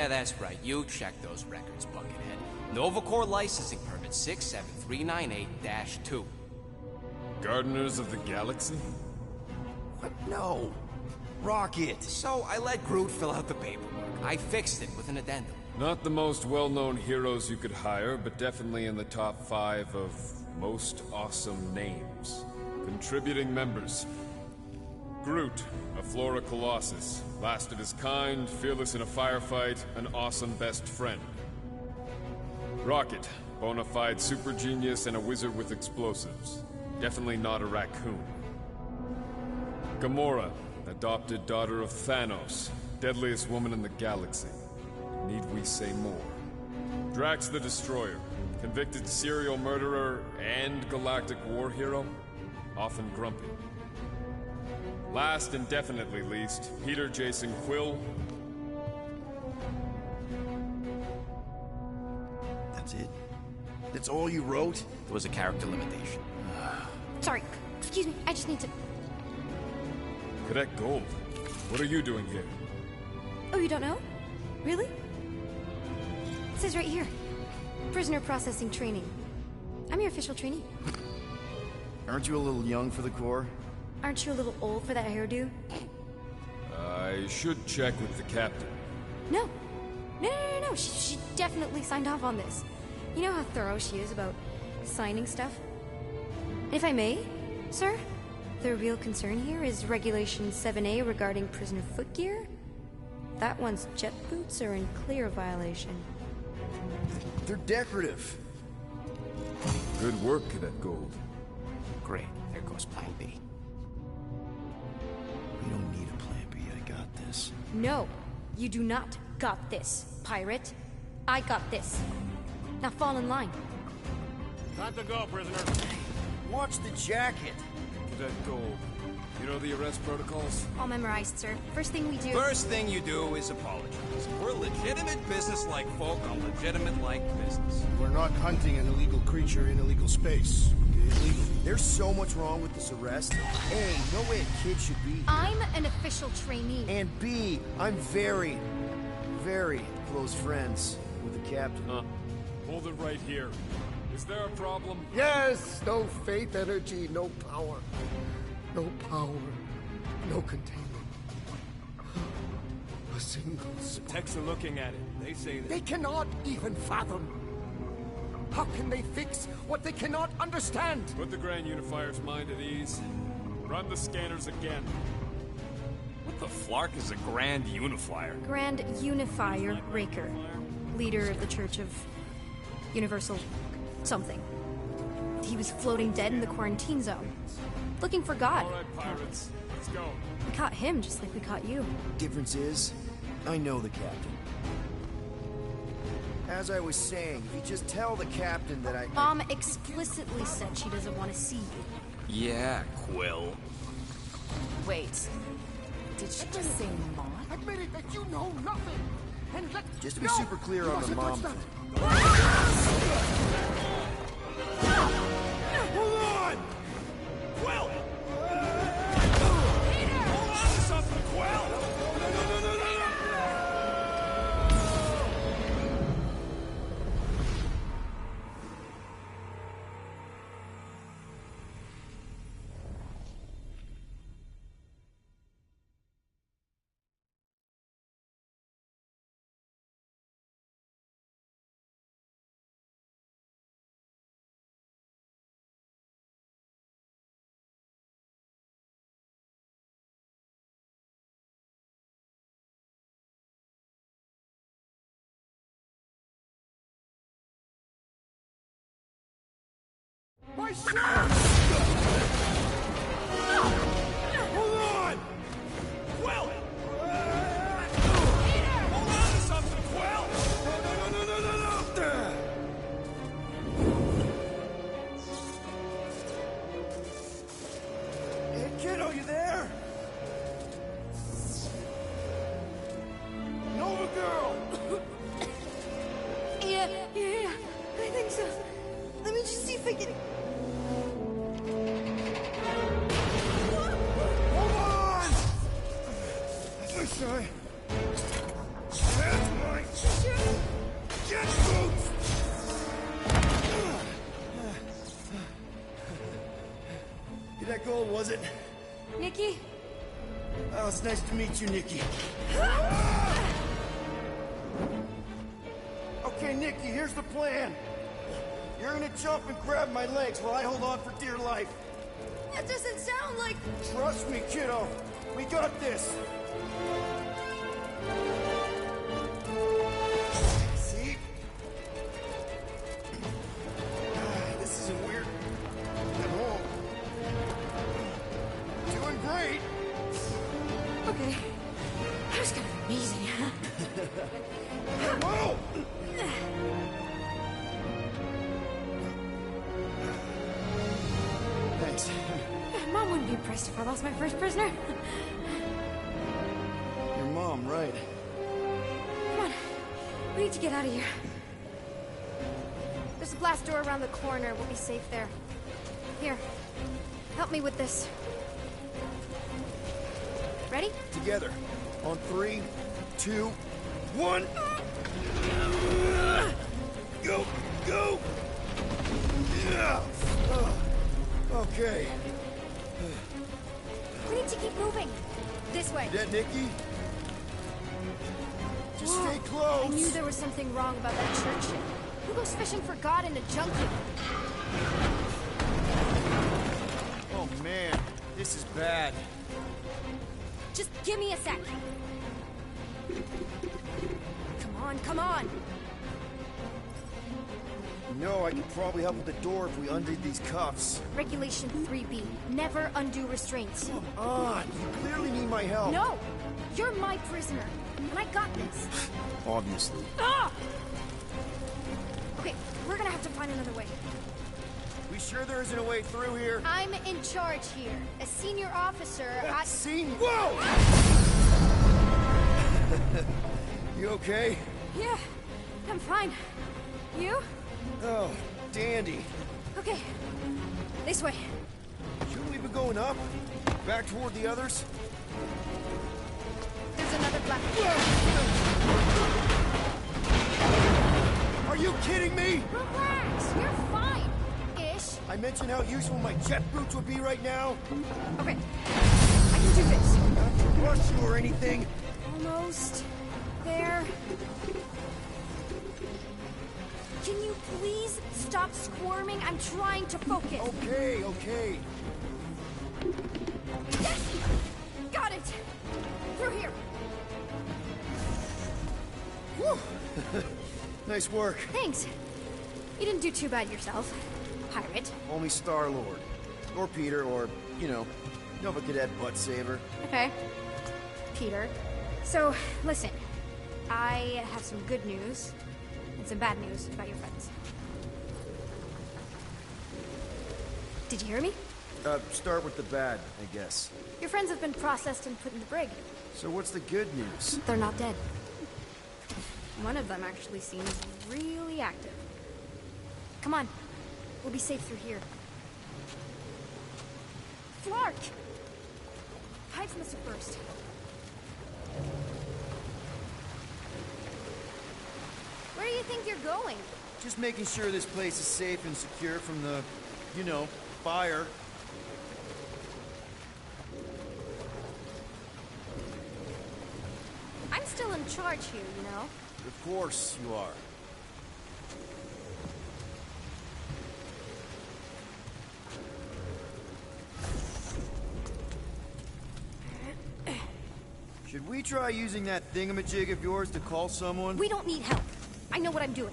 Yeah, that's right. You check those records, Buckethead. Nova Corps licensing permit 67398-2. Gardeners of the Galaxy? What? No. Rocket. So I let Groot fill out the paperwork. I fixed it with an addendum. Not the most well-known heroes you could hire, but definitely in the top 5 of most awesome names. Contributing members. Groot, a Flora Colossus, last of his kind, fearless in a firefight, an awesome best friend. Rocket, bona fide super genius and a wizard with explosives. Definitely not a raccoon. Gamora, adopted daughter of Thanos, deadliest woman in the galaxy. Need we say more? Drax the Destroyer, convicted serial murderer and galactic war hero, often grumpy. Last and definitely least, Peter Jason Quill. That's it? That's all you wrote? There was a character limitation. Sorry, excuse me, I just need to... Cadet Gold, what are you doing here? Oh, you don't know? Really? It says right here. Prisoner processing training. I'm your official trainee. Aren't you a little young for the Corps? Aren't you a little old for that hairdo? I should check with the captain. No. No. She definitely signed off on this. You know how thorough she is about signing stuff? And if I may, sir, the real concern here is Regulation 7A regarding prisoner footgear. That one's jet boots are in clear violation. They're decorative. Good work, Cadet Gold. Great. There goes Plan B. We don't need a plan B. I got this. No, you do not got this, pirate. I got this. Now fall in line. Time to go, prisoner. Watch the jacket. Cadet Gold, you know the arrest protocols? All memorized, sir. First thing we do... First thing you do is apologize. We're legitimate business-like folk on legitimate-like business. We're not hunting an illegal creature in illegal space. Illegal. There's so much wrong with this arrest. A, no way a kid should be here. I'm an official trainee. And B, I'm very, very close friends with the captain. Hold it right here. Is there a problem? Yes! No faith energy, no power. No power. No containment. A single spark. Techs are looking at it. They say that... They cannot even fathom. How can they fix what they cannot understand? Put the Grand Unifier's mind at ease. Run the scanners again. What the flark is a Grand Unifier? Grand Unifier Raker. Leader of the Church of Universal something. He was floating dead in the quarantine zone. Looking for God. All right, pirates. Let's go. We caught him just like we caught you. Difference is, I know the captain. As I was saying, if you just tell the captain that Mom explicitly said she doesn't want to see you. Yeah, Quill. Wait. Did she just say Mom? Admit it that you know nothing. And let... Just to be No! super clear You on the mustn't mom touch thing. Hold on! Quill! Peter! Hold on to something, Quill! No! My shirt! Hold on! Quill! Peter! Hold on to something, Quill! No! Hey, kid, are you there? Nova girl! Yeah, I think so. Let me just see if I can... Hold on! I wish I had my was it? Nikki? Oh, it's nice to meet you, Nikki. Okay, Nikki, here's the plan. You're gonna jump and grab my legs while I hold on for dear life. That doesn't sound like... Trust me, kiddo. We got this. See? This isn't weird at all. Doing great. Okay. That was kind of amazing, huh? Whoa! Thanks. Mom wouldn't be impressed if I lost my first prisoner. Your mom, right? Come on. We need to get out of here. There's a blast door around the corner. We'll be safe there. Here. Help me with this. Ready? Together. On 3, 2, 1. Go! Go! Yeah. Okay. We need to keep moving. This way. You dead, Nikki? Just Whoa. stay close. I knew there was something wrong about that church ship. Who goes fishing for God in a junkie? Oh man, this is bad. Just give me a sec. Come on, come on. You know, I could probably help with the door if we undid these cuffs. Regulation 3B. Never undo restraints. Come on, you clearly need my help. No! You're my prisoner. And I got this. Obviously. Ah! Okay, we're gonna have to find another way. We sure there isn't a way through here? I'm in charge here. As senior officer, I... Senior... Whoa! You okay? Yeah, I'm fine. You? Oh, dandy. Okay. This way. Shouldn't we be going up? Back toward the others? There's another black... Are you kidding me? Relax! You're fine! Ish. I mentioned how useful my jet boots would be right now. Okay. I can do this. Not to rush you or anything. Almost. There. Can you please stop squirming? I'm trying to focus. Okay, okay. Yes! Got it! Through here. Whew. Nice work. Thanks. You didn't do too bad yourself. Pirate. Only Star-Lord. Or Peter, or, you know, Nova Cadet butt saver. Okay. Peter. So, listen. I have some good news and some bad news about your friends. Did you hear me? Start with the bad, I guess. Your friends have been processed and put in the brig. So what's the good news? They're not dead. One of them actually seems really active. Come on. We'll be safe through here. Flark! Pipes must have burst. Where do you think you're going? Just making sure this place is safe and secure from the, you know, fire. I'm still in charge here, you know? Of course you are. Should we try using that thingamajig of yours to call someone? We don't need help. I know what I'm doing.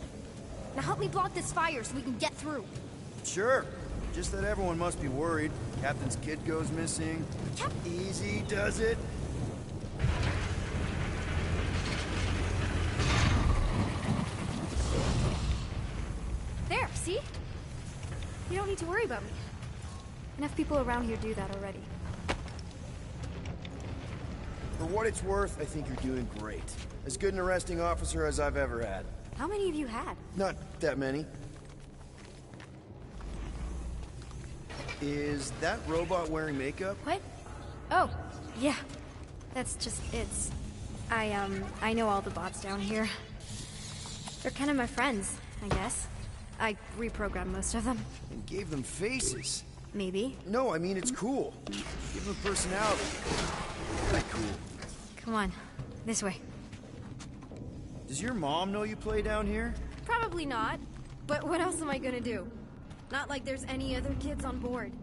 Now help me block this fire so we can get through. Sure. Just that everyone must be worried. Captain's kid goes missing. Easy does it. There, see? You don't need to worry about me. Enough people around here do that already. For what it's worth, I think you're doing great. As good an arresting officer as I've ever had. How many of you had? Not that many. Is that robot wearing makeup? What? Oh, yeah. That's just it's. I know all the bots down here. They're kind of my friends, I guess. I reprogrammed most of them. And gave them faces. Maybe. No, I mean it's cool. Give him a personality. Kinda cool. Come on, this way. Does your mom know you play down here? Probably not. But what else am I gonna do? Not like there's any other kids on board.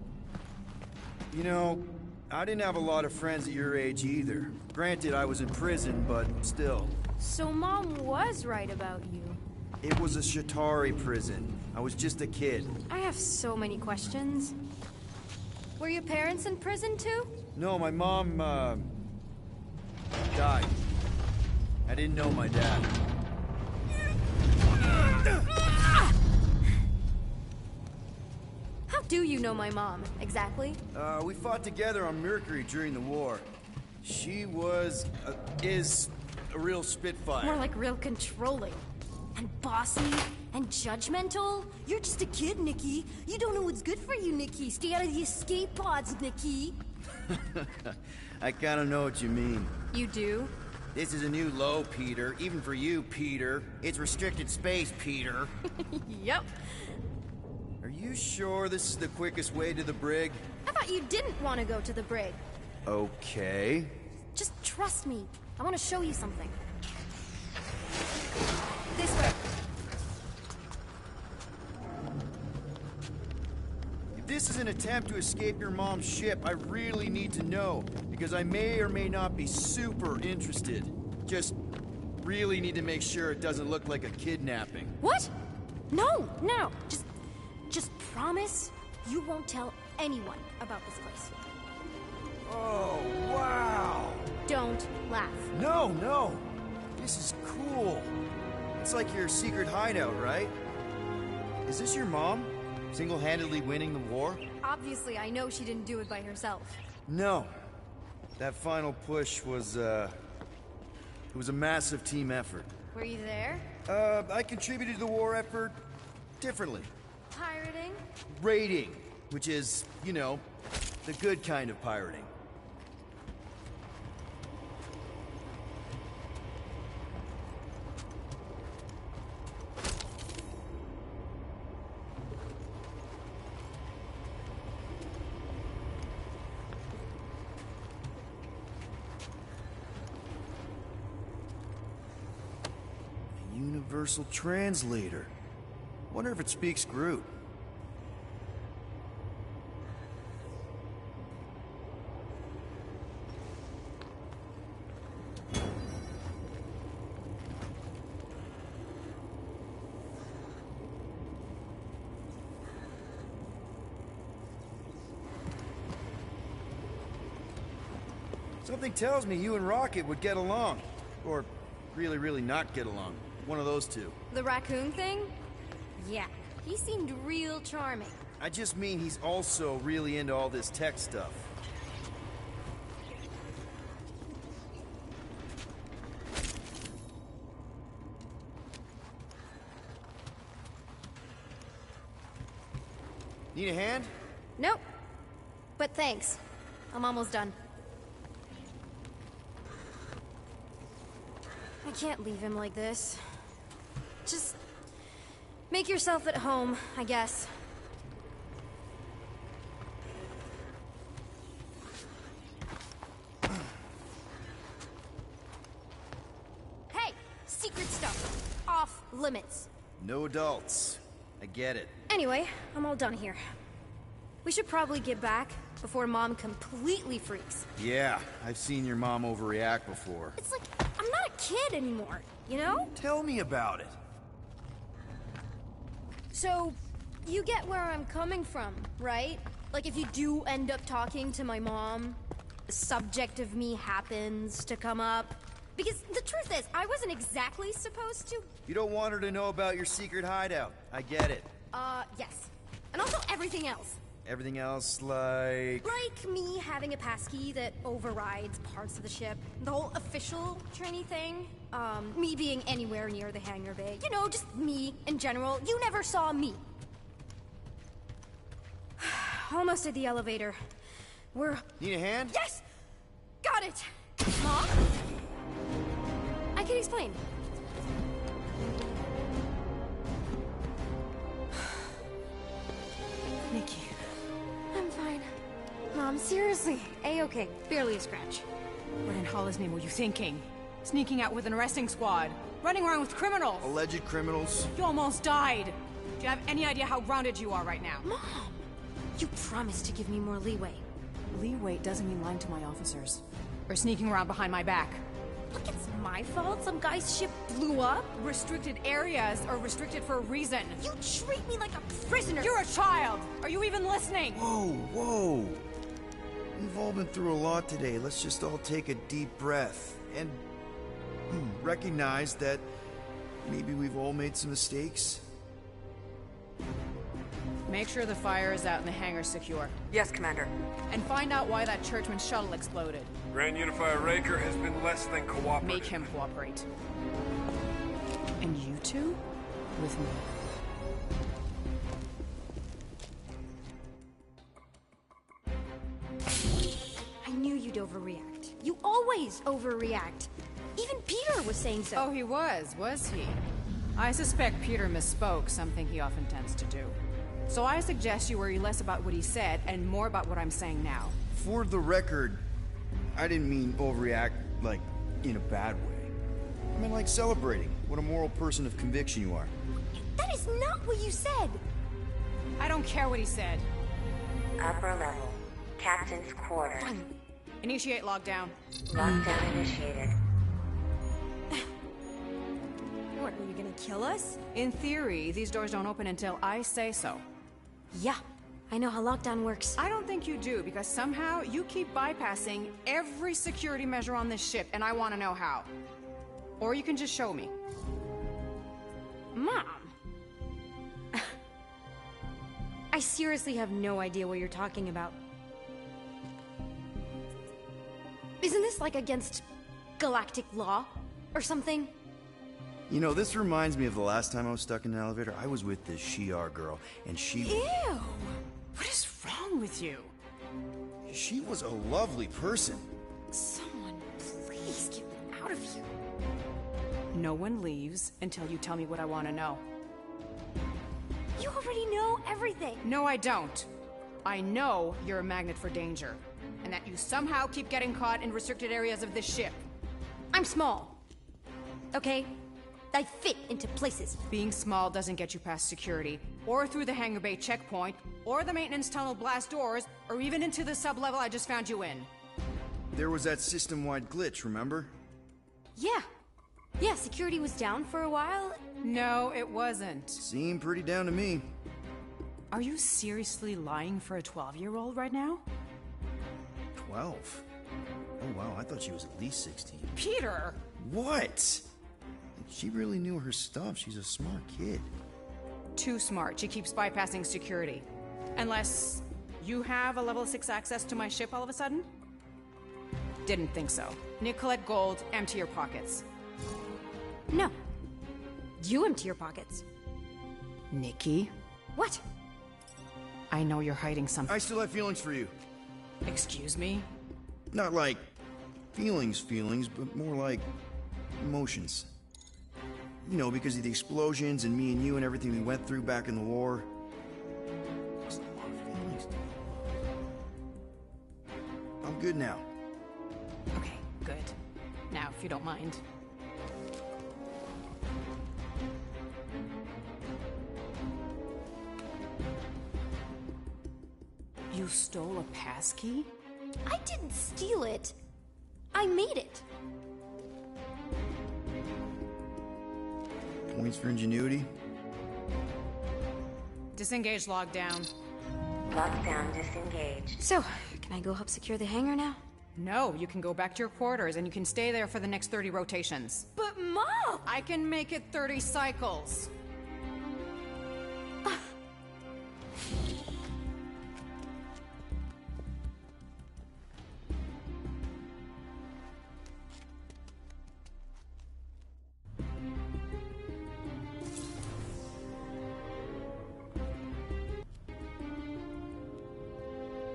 You know, I didn't have a lot of friends at your age either. Granted, I was in prison, but still. So Mom was right about you. It was a Shatari prison. I was just a kid. I have so many questions. Were your parents in prison too? No, my mom, died. I didn't know my dad. How do you know my mom, exactly? We fought together on Mercury during the war. She was, is a real spitfire. More like real controlling. And bossy, and judgmental. You're just a kid, Nikki. You don't know what's good for you, Nikki. Stay out of the escape pods, Nikki. I kinda know what you mean. You do? This is a new low, Peter. Even for you, Peter. It's restricted space, Peter. Yep. Are you sure this is the quickest way to the brig? I thought you didn't want to go to the brig. Okay. Just trust me. I want to show you something. This way. If this is an attempt to escape your mom's ship, I really need to know, because I may or may not be super interested. Just really need to make sure it doesn't look like a kidnapping. What? No, no. Just promise you won't tell anyone about this place. Oh, wow! Don't laugh. No, no! This is cool. It's like your secret hideout, right? Is this your mom? Single-handedly winning the war? Obviously, I know she didn't do it by herself. No. That final push was, it was a massive team effort. Were you there? I contributed to the war effort differently. Pirating? Raiding, which is, you know, the good kind of pirating. Universal translator. Wonder if it speaks Groot. Something tells me you and Rocket would get along. Or really, really not get along. One of those two. The raccoon thing? Yeah, he seemed real charming. I just mean he's also really into all this tech stuff. Need a hand? Nope. But thanks. I'm almost done. I can't leave him like this. Just make yourself at home, I guess. Hey! Secret stuff. Off limits. No adults. I get it. Anyway, I'm all done here. We should probably get back before Mom completely freaks. Yeah, I've seen your mom overreact before. It's like, I'm not a kid anymore, you know? Tell me about it. So, you get where I'm coming from, right? Like, if you do end up talking to my mom, the subject of me happens to come up. Because the truth is, I wasn't exactly supposed to. You don't want her to know about your secret hideout. I get it. Yes. And also everything else. Everything else, like... Like me having a passkey that overrides parts of the ship. The whole official trainee thing. Me being anywhere near the hangar bay. You know, just me in general. You never saw me. Almost at the elevator. We're... Need a hand? Yes! Got it! Mom? I can explain. Nikki. I'm seriously, A-okay. Barely a scratch. What in Hollis' name were you thinking? Sneaking out with an arresting squad. Running around with criminals. Alleged criminals? You almost died. Do you have any idea how grounded you are right now? Mom! You promised to give me more leeway. Leeway doesn't mean lying to my officers. Or sneaking around behind my back. Look, it's my fault some guy's ship blew up. Restricted areas are restricted for a reason. You treat me like a prisoner. You're a child! Are you even listening? Whoa, whoa. We've all been through a lot today. Let's just all take a deep breath and recognize that maybe we've all made some mistakes. Make sure the fire is out and the hangar's secure. Yes, Commander. And find out why that churchman's shuttle exploded. Grand Unifier Raker has been less than cooperative. Make him cooperate. And you two? With me. I knew you'd overreact. You always overreact. Even Peter was saying so. Oh, he was he? I suspect Peter misspoke, something he often tends to do. So I suggest you worry less about what he said and more about what I'm saying now. For the record, I didn't mean overreact, like, in a bad way. I mean, like celebrating what a moral person of conviction you are. That is not what you said. I don't care what he said. Upper level. Captain's quarters. Initiate lockdown. Lockdown initiated. What, are you gonna kill us? In theory, these doors don't open until I say so. Yeah, I know how lockdown works. I don't think you do, because somehow you keep bypassing every security measure on this ship, and I want to know how. Or you can just show me. Mom! I seriously have no idea what you're talking about. Isn't this like against galactic law or something? You know, this reminds me of the last time I was stuck in an elevator. I was with this Shi'ar girl, and Ew! What is wrong with you? she was a lovely person. Someone please get me out of here. No one leaves until you tell me what I want to know. You already know everything. No, I don't. I know you're a magnet for danger, and that you somehow keep getting caught in restricted areas of this ship. I'm small. Okay? I fit into places. Being small doesn't get you past security, or through the hangar bay checkpoint, or the maintenance tunnel blast doors, or even into the sub-level I just found you in. There was that system-wide glitch, remember? Yeah. Yeah, security was down for a while. No, it wasn't. Seemed pretty down to me. Are you seriously lying for a 12-year-old right now? 12? Oh wow, I thought she was at least 16. Peter! What? She really knew her stuff. She's a smart kid. Too smart. She keeps bypassing security. Unless you have a level 6 access to my ship all of a sudden? Didn't think so. Nicolette Gold, empty your pockets. No. You empty your pockets. Nikki? What? I know you're hiding something. I still have feelings for you. Excuse me? Not like feelings, but more like emotions. You know, because of the explosions and me and you and everything we went through back in the war. Just a lot of feelings. I'm good now. Okay, good. Now, if you don't mind. You stole a passkey? I didn't steal it. I made it. Points for ingenuity. Disengage lockdown. Lockdown disengaged. So, can I go help secure the hangar now? No, you can go back to your quarters and you can stay there for the next 30 rotations. But Mom! I can make it 30 cycles.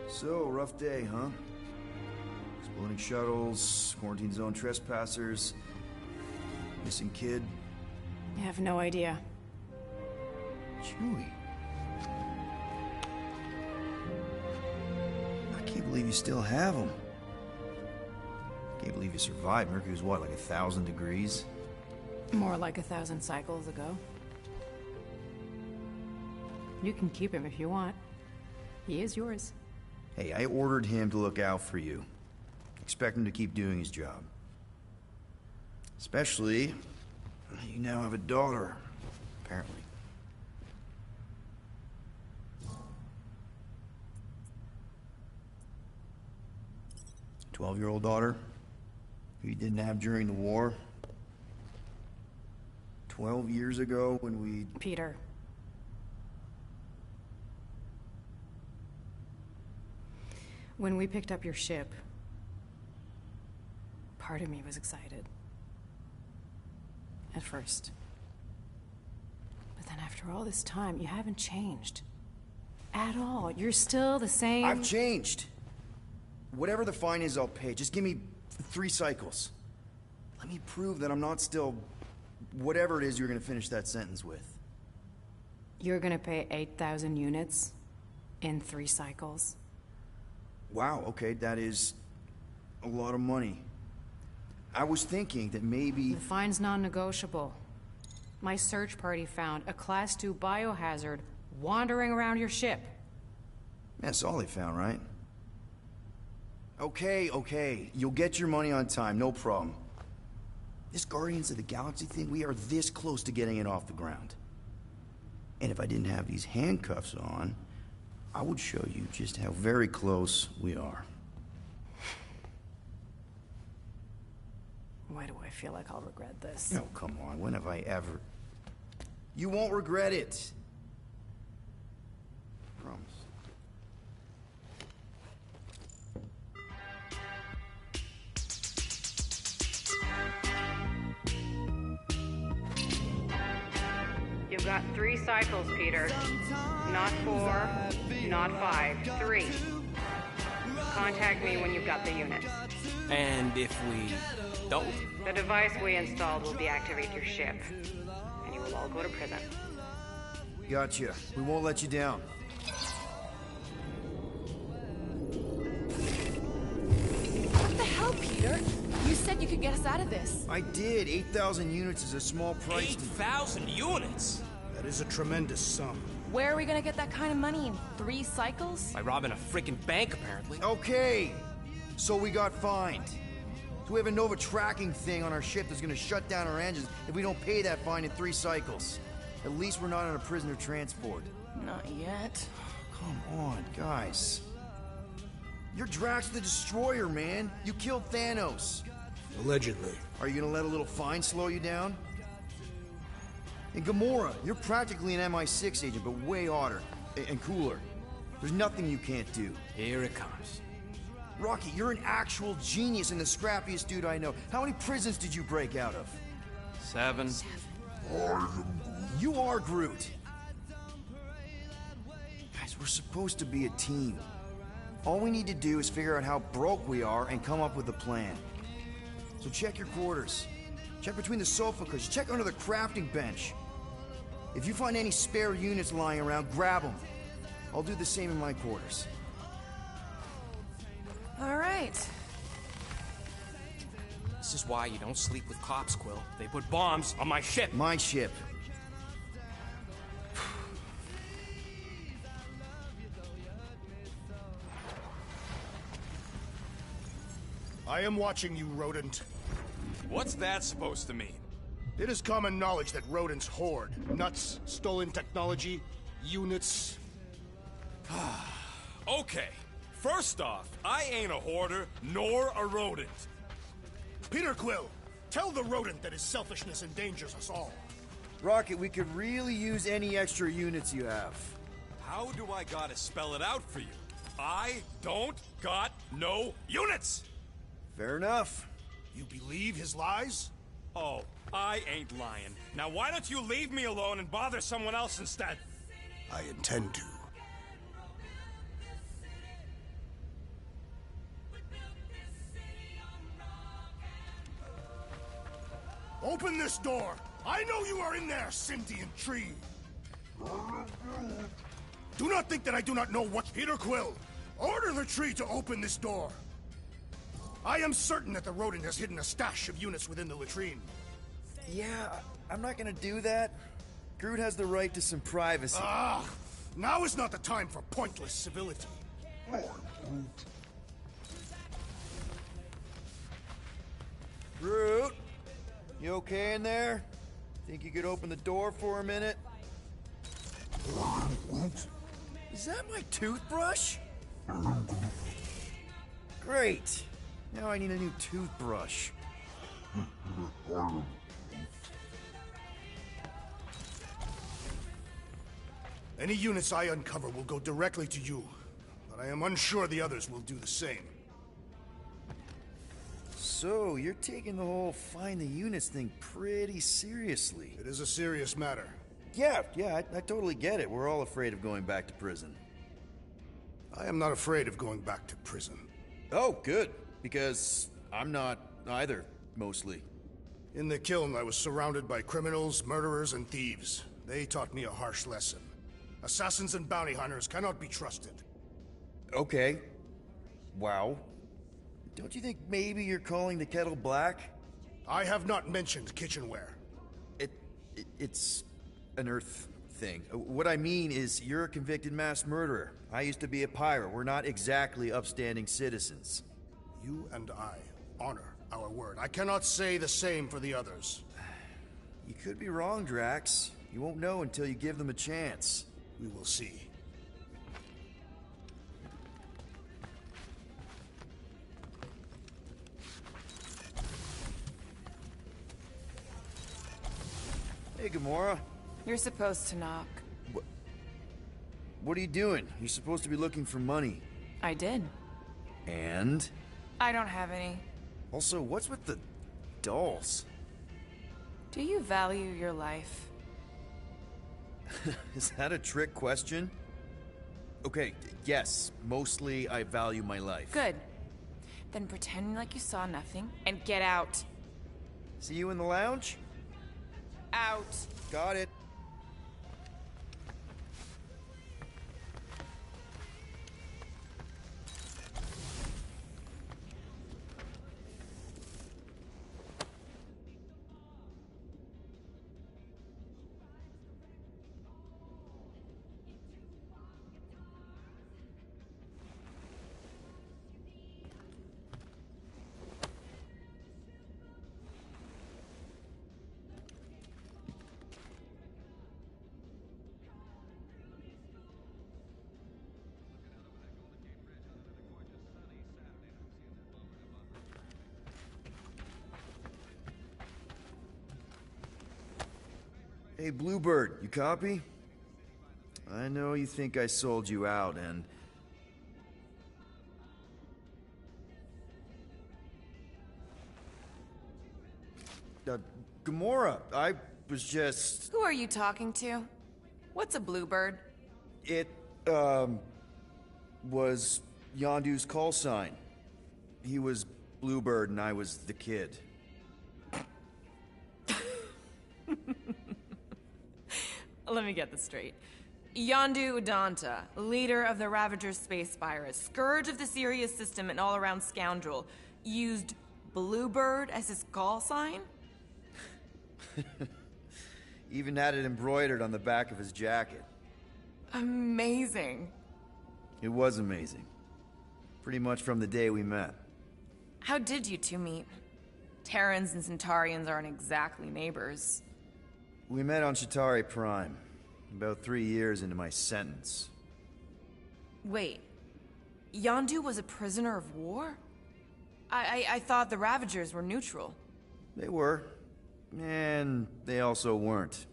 So, rough day, huh? Exploding shuttles, quarantine zone trespassers, missing kid. I have no idea. Chewie. I can't believe you still have them. Can't believe you survived. Mercury was what, like 1,000 degrees? More like 1,000 cycles ago. You can keep him if you want. He is yours. Hey, I ordered him to look out for you. Expect him to keep doing his job. Especially, you now have a daughter, apparently. 12-year-old daughter, who you didn't have during the war. 12 years ago when we... Peter. When we picked up your ship, part of me was excited. At first. But then after all this time, you haven't changed. At all. You're still the same... I've changed. Whatever the fine is, I'll pay. Just give me 3 cycles. Let me prove that I'm not still... whatever it is you're gonna finish that sentence with. You're gonna pay 8,000 units in 3 cycles? Wow, okay, that is a lot of money. I was thinking that maybe... The fine's non-negotiable. My search party found a Class 2 biohazard wandering around your ship. That's all they found, right? Okay. You'll get your money on time, no problem. This Guardians of the Galaxy thing, we are this close to getting it off the ground. And if I didn't have these handcuffs on, I would show you just how very close we are. Why do I feel like I'll regret this? No, come on, when have I ever... You won't regret it. Promise. You've got 3 cycles, Peter. Not 4, not 5, 3. Contact me when you've got the unit. And if we don't? The device we installed will deactivate your ship, and you will all go to prison. Gotcha. We won't let you down. What the hell, Peter? You said you could get us out of this. I did. 8,000 units is a small price. 8,000 units? That is a tremendous sum. Where are we gonna get that kind of money in 3 cycles? By robbing a freaking bank, apparently. Okay. So we got fined. So we have a Nova tracking thing on our ship that's gonna shut down our engines if we don't pay that fine in 3 cycles. At least we're not on a prisoner transport. Not yet. Come on, guys. You're Drax the Destroyer, man. You killed Thanos. Allegedly. Are you gonna let a little fine slow you down? And Gamora, you're practically an MI6 agent, but way hotter and cooler. There's nothing you can't do. Here it comes. Rocky, you're an actual genius and the scrappiest dude I know. How many prisons did you break out of? 7. You are Groot. Guys, we're supposed to be a team. All we need to do is figure out how broke we are and come up with a plan. So check your quarters. Check between the sofa cushions. Check under the crafting bench. If you find any spare units lying around, grab them. I'll do the same in my quarters. All right. This is why you don't sleep with cops, Quill. They put bombs on my ship. My ship. I am watching you, rodent. What's that supposed to mean? It is common knowledge that rodents hoard nuts, stolen technology, units. Okay. First off, I ain't a hoarder, nor a rodent. Peter Quill, tell the rodent that his selfishness endangers us all. Rocket, we could really use any extra units you have. How do I gotta spell it out for you? I don't got no units! Fair enough. You believe his lies? Oh, I ain't lying. Now why don't you leave me alone and bother someone else instead? I intend to. Open this door! I know you are in there, sentient tree! Do not think that I do not know what... Peter Quill, Order the tree to open this door! I am certain that the rodent has hidden a stash of units within the latrine. Yeah, I'm not gonna do that. Groot has the right to some privacy. Ah! Now is not the time for pointless civility. Groot, you okay in there? Think you could open the door for a minute? Is that my toothbrush? Great. Now I need a new toothbrush. Any units I uncover will go directly to you, but I am unsure the others will do the same. So, you're taking the whole find the units thing pretty seriously. It is a serious matter. Yeah, I totally get it. We're all afraid of going back to prison. I am not afraid of going back to prison. Oh, good. Because I'm not either, mostly. In the kiln, I was surrounded by criminals, murderers, and thieves. They taught me a harsh lesson. Assassins and bounty hunters cannot be trusted. Okay. Wow. Don't you think maybe you're calling the kettle black? I have not mentioned kitchenware. It's an Earth thing. What I mean is, you're a convicted mass murderer. I used to be a pirate. We're not exactly upstanding citizens. You and I honor our word. I cannot say the same for the others. You could be wrong, Drax. You won't know until you give them a chance. We will see. Hey, Gamora. You're supposed to knock. What are you doing? You're supposed to be looking for money. I did. And? I don't have any. Also, what's with the dolls? Do you value your life? Is that a trick question? Okay, yes, mostly I value my life. Good. Then pretend like you saw nothing and get out. See you in the lounge? Out. Got it. Hey, Bluebird, you copy? I know you think I sold you out, and... Gamora, I was just... Who are you talking to? What's a bluebird? It, was Yondu's call sign. He was Bluebird and I was the kid. Let me get this straight. Yondu Udanta, leader of the Ravager's space virus, scourge of the Sirius system and all-around scoundrel, used Bluebird as his call sign? Even had it embroidered on the back of his jacket. Amazing. It was amazing. Pretty much from the day we met. How did you two meet? Terrans and Centaurians aren't exactly neighbors. We met on Chitauri Prime, about 3 years into my sentence. Wait, Yondu was a prisoner of war? I thought the Ravagers were neutral. They were, and they also weren't.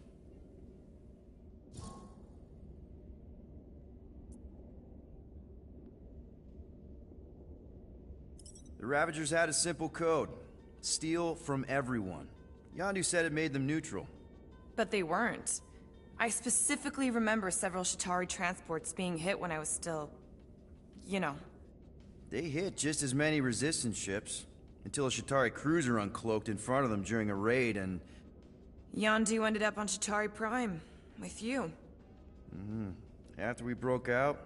The Ravagers had a simple code. Steal from everyone. Yondu said it made them neutral. But they weren't. I specifically remember several Chitauri transports being hit when I was still... you know. They hit just as many resistance ships, until a Chitauri cruiser uncloaked in front of them during a raid and... Yondu ended up on Chitauri Prime, with you. After we broke out,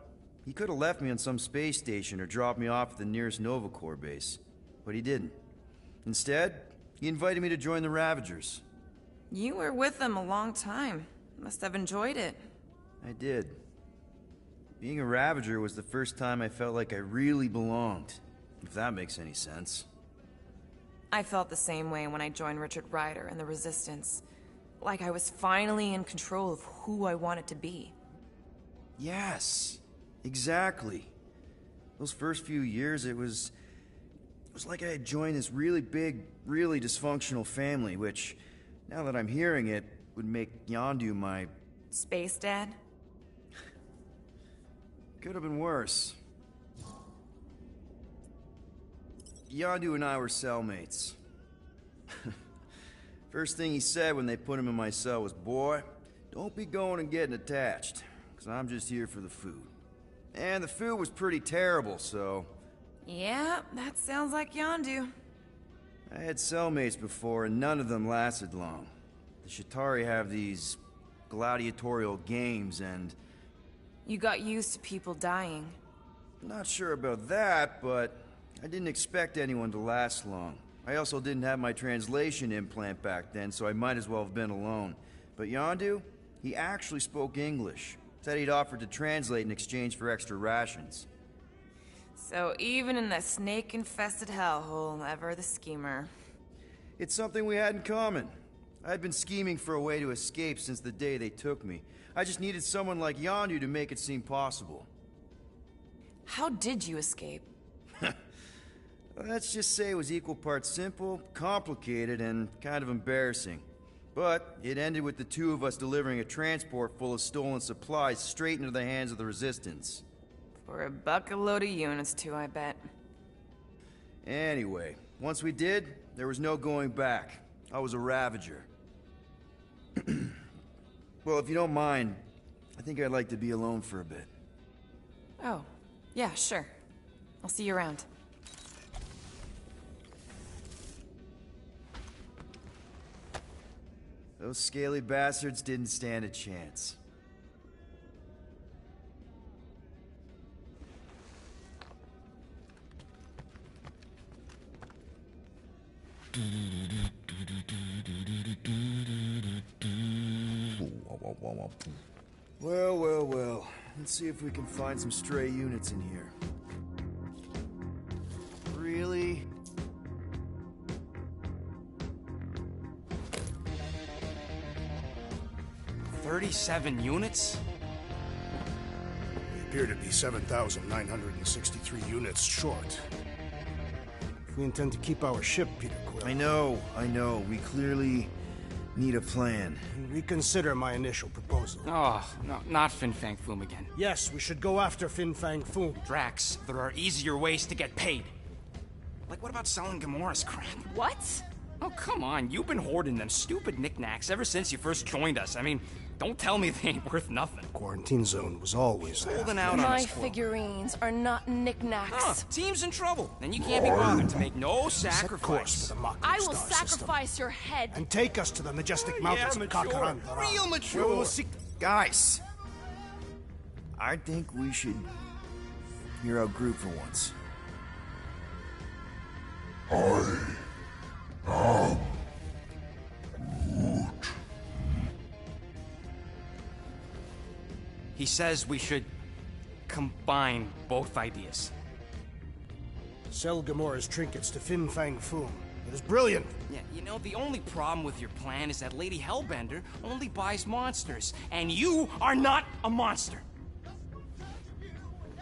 He could have left me on some space station or dropped me off at the nearest Nova Corps base, but he didn't. Instead, he invited me to join the Ravagers. You were with them a long time. Must have enjoyed it. I did. Being a Ravager was the first time I felt like I really belonged, if that makes any sense. I felt the same way when I joined Richard Ryder and the Resistance. Like I was finally in control of who I wanted to be. Yes, exactly. Those first few years, it was like I had joined this really big, really dysfunctional family, which, now that I'm hearing it, would make Yondu my... Space Dad? Could have been worse. Yondu and I were cellmates. First thing he said when they put him in my cell was, "Boy, don't be going and getting attached, because I'm just here for the food." And the food was pretty terrible, so... Yeah, that sounds like Yondu. I had cellmates before, and none of them lasted long. The Shatari have these gladiatorial games, and... You got used to people dying. Not sure about that, but I didn't expect anyone to last long. I also didn't have my translation implant back then, so I might as well have been alone. But Yondu, he actually spoke English. Said he'd offered to translate in exchange for extra rations. So even in the snake-infested hellhole, ever the schemer. It's something we had in common. I'd been scheming for a way to escape since the day they took me. I just needed someone like Yondu to make it seem possible. How did you escape? Let's just say it was equal parts simple, complicated, and kind of embarrassing. But it ended with the two of us delivering a transport full of stolen supplies straight into the hands of the Resistance. For a load of units too, I bet. Anyway, once we did, there was no going back. I was a Ravager. Well, if you don't mind, I think I'd like to be alone for a bit. Oh, yeah, sure. I'll see you around. Those scaly bastards didn't stand a chance. Well. Let's see if we can find some stray units in here. Really? $37 units? We appear to be 7,963 units short. If we intend to keep our ship, Peter Quill... I know. We clearly need a plan. Reconsider my initial proposal. Oh, no, not Fin Fang Foom again. Yes, we should go after Fin Fang Foom. Drax, there are easier ways to get paid. Like, what about selling Gamora's crap? What? Oh, come on. You've been hoarding them stupid knickknacks ever since you first joined us. I mean, don't tell me they ain't worth nothing. Quarantine zone was always holding out on My us. figurines are not knickknacks. Team's in trouble. Then you can't be bothered to make no sacrifice. I will sacrifice your head. And take us to the majestic mountains of Kakaran. Real mature. Guys, I think we should hear our group for once. He says we should combine both ideas. Sell Gamora's trinkets to Fin Fang Foom. It is brilliant. Yeah, you know, the only problem with your plan is that Lady Hellbender only buys monsters, and you are not a monster.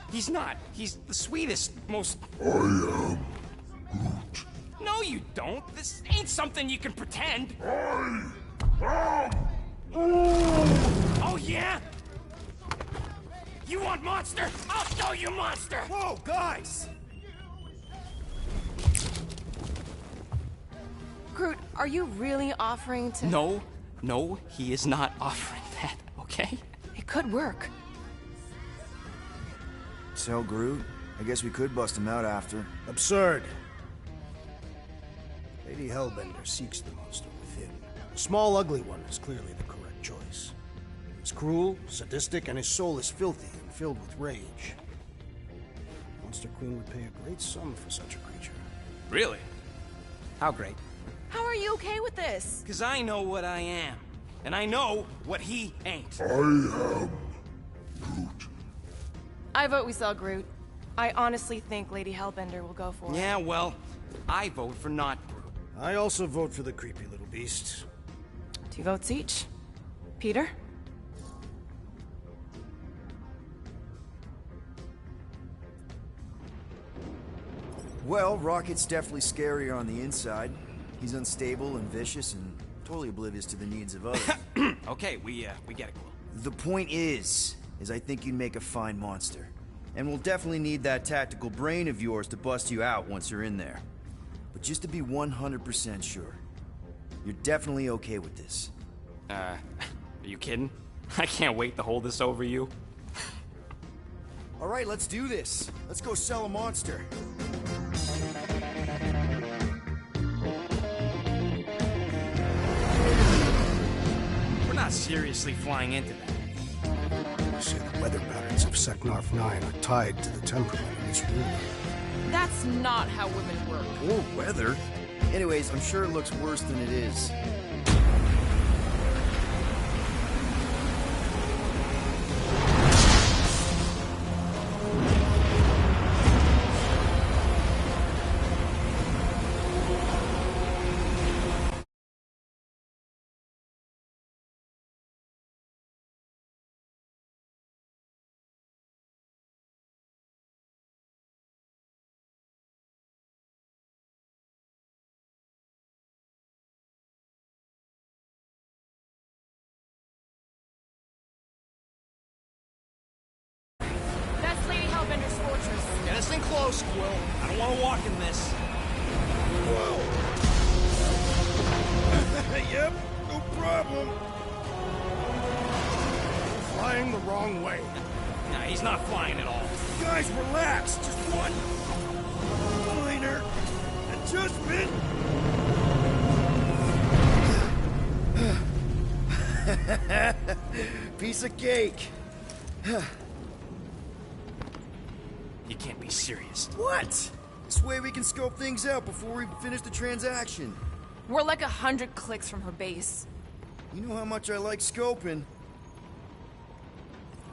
He's not. He's the sweetest, most... I am Groot. No, you don't. This ain't something you can pretend. I am... Oh, yeah? You want monster? I'll show you monster! Whoa, guys! Groot, are you really offering to... No, he is not offering that, okay? It could work. Sell Groot? I guess we could bust him out after. Absurd. Lady Hellbender seeks the monster within. The small, ugly one is clearly the correct choice. He's cruel, sadistic, and his soul is filthy and filled with rage. Monster Queen would pay a great sum for such a creature. Really? How great? How are you okay with this? Because I know what I am. And I know what he ain't. I am Groot. I vote we sell Groot. I honestly think Lady Hellbender will go for it. Yeah, well, I vote for not Groot. I also vote for the creepy little beast. 2 votes each. Peter? Well, Rocket's definitely scarier on the inside. He's unstable and vicious and totally oblivious to the needs of others. Okay, we get it, Quill. The point is I think you'd make a fine monster. And we'll definitely need that tactical brain of yours to bust you out once you're in there. But just to be 100% sure, you're definitely okay with this. Are you kidding? I can't wait to hold this over you. All right, let's do this. Let's go sell a monster. We're not seriously flying into that. You say the weather patterns of Seknarf 9 are tied to the temperament of its ruler. That's not how women work. Or weather. Anyways, I'm sure it looks worse than it is. That's Lady Hellbender's fortress. Get us in close, Quill. I don't want to walk in this. Whoa! Yep, no problem. Flying the wrong way. Nah, he's not flying at all. Guys, relax. Just one minor adjustment. Piece of cake. You can't be serious. What? This way we can scope things out before we finish the transaction. We're like 100 clicks from her base. You know how much I like scoping.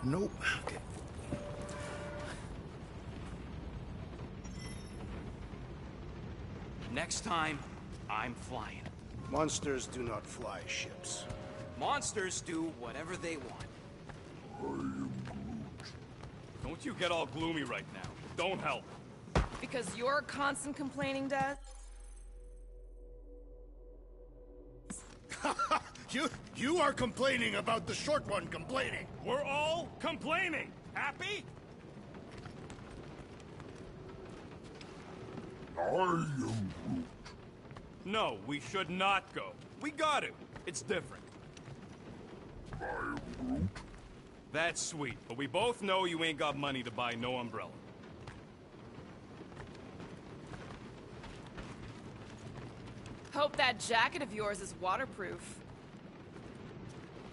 Nope. Okay. Next time, I'm flying. Monsters do not fly ships. Monsters do whatever they want. I am Groot. Don't you get all gloomy right now. Don't help. Because you're constant complaining, Dad? You are complaining about the short one complaining. We're all complaining. Happy? I am Groot. No, we should not go. We got to. It's different. I am Groot. That's sweet, but we both know you ain't got money to buy no umbrella. Hope that jacket of yours is waterproof.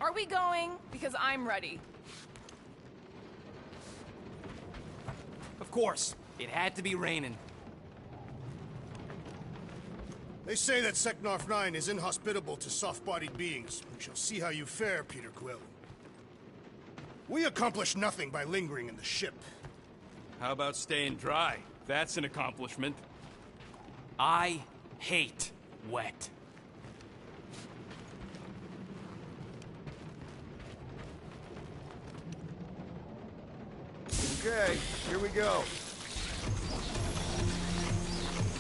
Are we going? Because I'm ready. Of course, it had to be raining. They say that Seknarf 9 is inhospitable to soft-bodied beings. We shall see how you fare, Peter Quill. We accomplish nothing by lingering in the ship. How about staying dry? That's an accomplishment. I hate wet. Okay, here we go.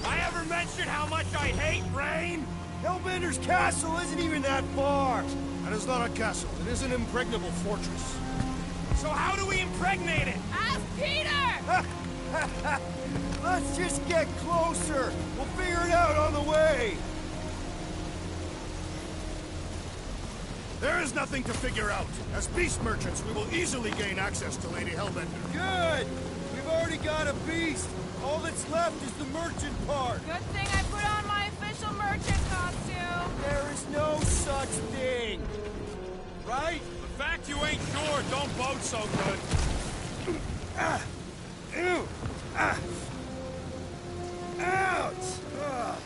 I ever mentioned how much I hate rain? Hellbender's castle isn't even that far. That is not a castle. It is an impregnable fortress. So how do we impregnate it? Ask Peter! Let's just get closer. We'll figure it out on the way. There is nothing to figure out. As beast merchants, we will easily gain access to Lady Hellbender. Good. We've already got a beast. All that's left is the merchant part. Good thing I put on my official merchant costume. There is no such thing. Right? The fact you ain't sure don't bode so good. Ew. Ah! Ouch! Ugh.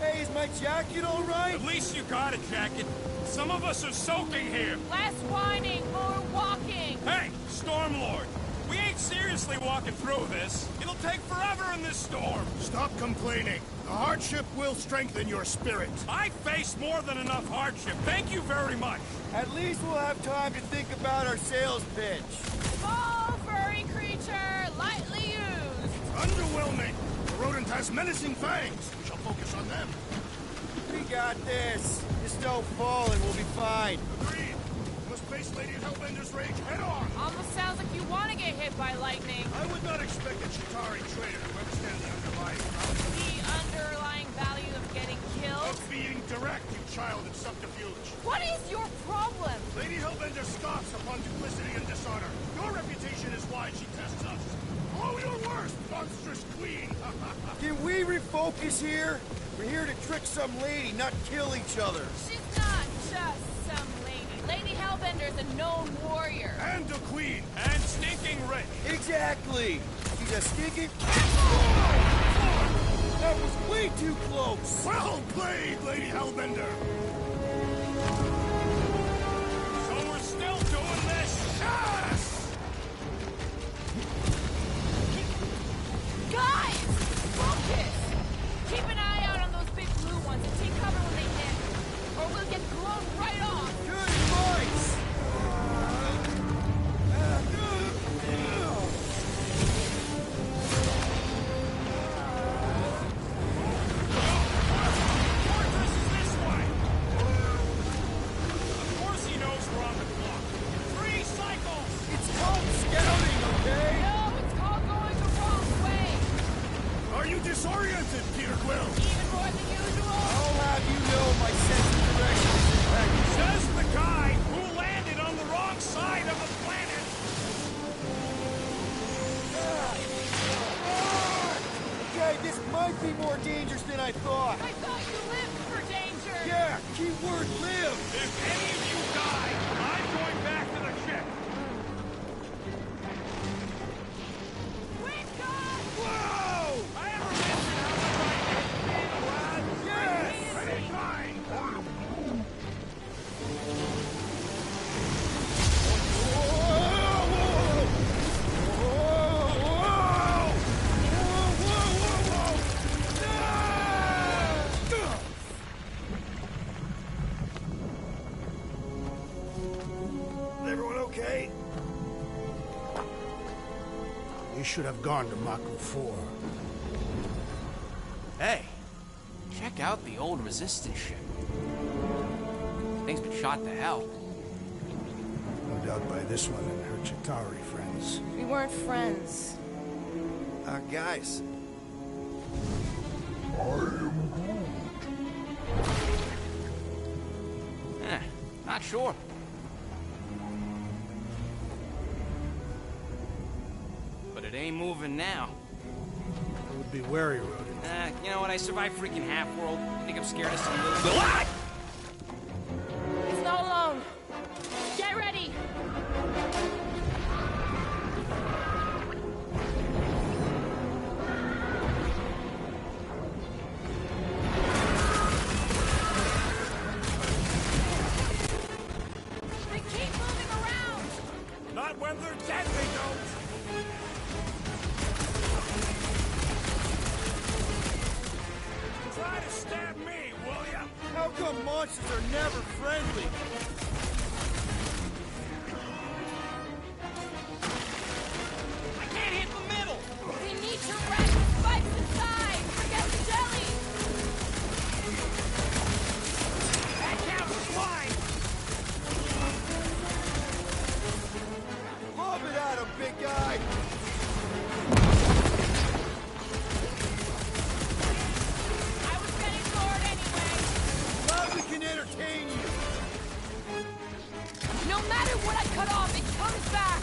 Hey, is my jacket all right? At least you got a jacket. Some of us are soaking here. Less whining, more walking. Hey, Stormlord. We ain't seriously walking through this. It'll take forever in this storm. Stop complaining. The hardship will strengthen your spirit. I faced more than enough hardship. Thank you very much. At least we'll have time to think about our sales pitch. Small, furry creature, lightly used. Underwhelming. The rodent has menacing fangs. We shall focus on them. We got this. Just don't fall and we'll be fine. Agreed. We must face Lady Hellbender's rage head on. Almost sounds like you want to get hit by lightning. I would not expect a Chitauri traitor to understand the underlying value. The underlying value of getting killed? Of being direct, you child of subterfuge. What is your problem? Lady Hellbender scoffs upon duplicity and dishonor. Your reputation is why she tests us. Blow your worst, monstrous queen! Can we refocus here? We're here to trick some lady, not kill each other. She's not just some lady. Lady Hellbender's a known warrior. And a queen. And stinking rich. Exactly. She's a stinking... That was way too close. Well played, Lady Hellbender. So we're still doing this? Yes! Guys! Focus! Keep an eye out on those big blue ones and take cover when they hit. Or we'll get blown right off. Good advice. Fortress is this way. Of course he knows we're on the clock. 3 cycles. It's called scouting, okay? No, it's called going the wrong way. Are you disoriented, Peter Quill? Even more than usual. I'll have you know my sense of direction is impeccable. Says the guy who landed on the wrong side of the planet. Okay, this might be more dangerous than I thought. I thought you lived for danger. Yeah, keyword live. If any of you die, I'm going back to the ship. We've got... Whoa! I ever mentioned how much I hate Yes! Ready, fine! Everyone okay? We should have gone to Maku 4. Hey, check out the old Resistance ship. Thing's been shot to hell. No doubt by this one and her Chitauri friends. We weren't friends. Guys. Not sure. But it ain't moving now. I would be wary, rodent. You know what? I survived freaking Half-World. I think I'm scared of some little... Ah! It's not alone. Get ready. They keep moving around. Not when they're dead, they don't! Try to stab me, will ya? How come monsters are never friendly? I can't hit the middle! We need to wreck the spikes inside. Forget the jelly. That counts as mine! Lob it at him, big guy. I was getting bored anyway. Glad we can entertain you. No matter what I cut off, it comes back.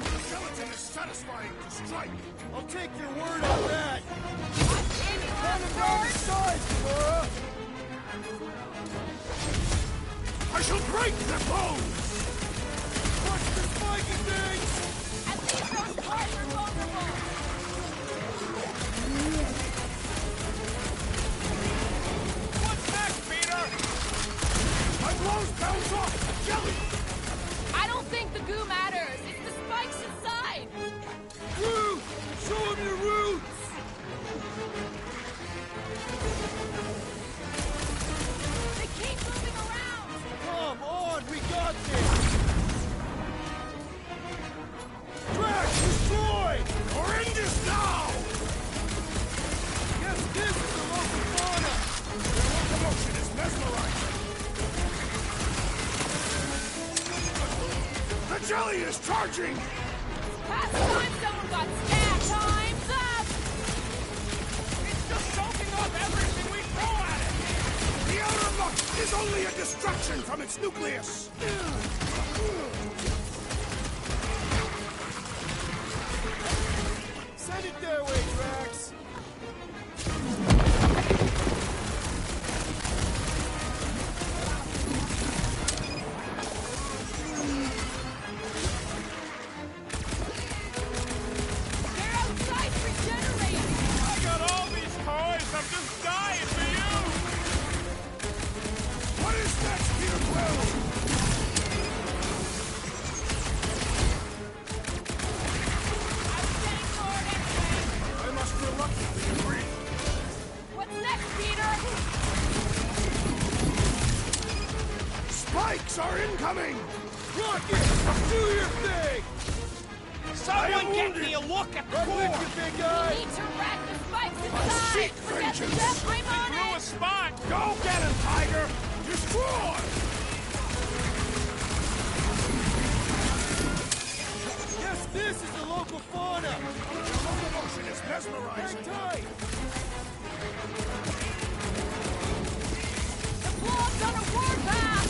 The skeleton is satisfying to strike. I'll take your word on that. Any Kind last of down the words? size, Laura. I shall break their bones! spiky things! At least those cars are vulnerable! What's next, Peter? My blows bounce off the jelly! I don't think the goo matters. It's the spikes inside. Groot! Show him your roots! They keep moving around. Come on, we got this! Drax, destroy! Or end this now! Yes, this is the local fauna! Their locomotion is mesmerizing! The jelly is charging! Past time someone got stabbed. Time's up. It's just soaking up everything we throw at it! The outer muck is only a distraction from its nucleus! Send it their way, Drax! They're outside regenerating. I got all these toys, I'm just dying for you! What is next, Peter Quill? I was getting bored anyway. I must reluctantly agree. What's next, Peter? Spikes are incoming! Rocket! Do your thing! Someone get me a look at the Right with core! you, big guy! We need to rack the spikes inside. seek Forget the vengeance. death. I'm on Threw a it. spot! Go get him, Tiger! Destroy! Yes, this is the local fauna! The locomotion is mesmerizing! Hang tight! The blob's on a warpath.